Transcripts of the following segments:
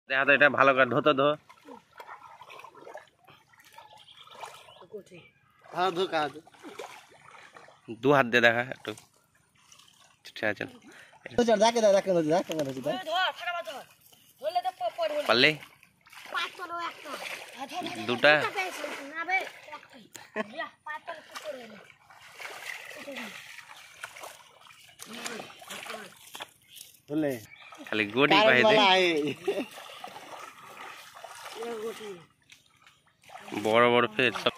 দেখা তো এটা ভালো করে ধোতো ধো। দু হাত দিয়ে দেখা একটু। পারলে দুটা খালি গোটি পাই দে বড় বড় ফের সব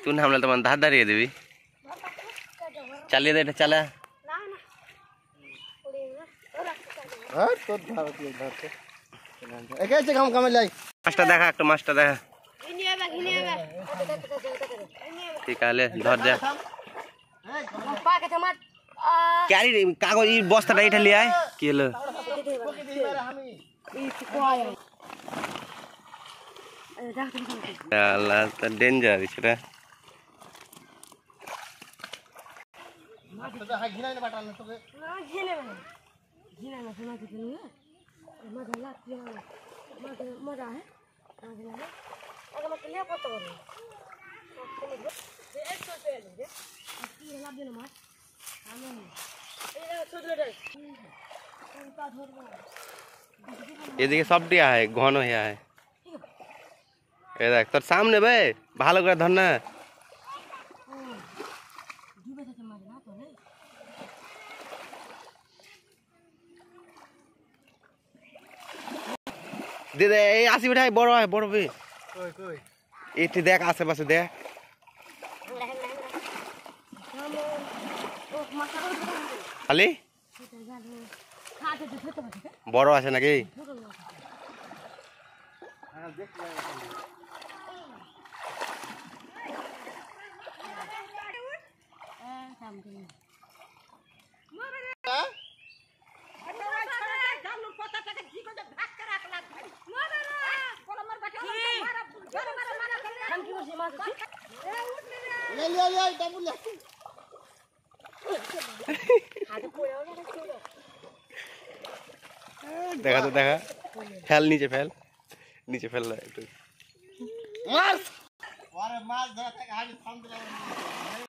तू हमला तो मन धार दारिए देवी चलिए दे चला मास्टर देखा एक मास्टर देखा ठीक है ले धर जा क्या रे कागज ई बस्ता इठा ले आए के लो अल्लाह तो डेंजर इछरा এদিকে সব দিয়া है ঘন হইয়া है ए देख তোর সামনে বে ভালো করে ধর না দে দে এই আসি বেটা বড় বে কই কই এটি দেখ আশেপাশে দেখ খালি বড় আছে নাকি देखा तो देखा फैल नीचे फैल रहा है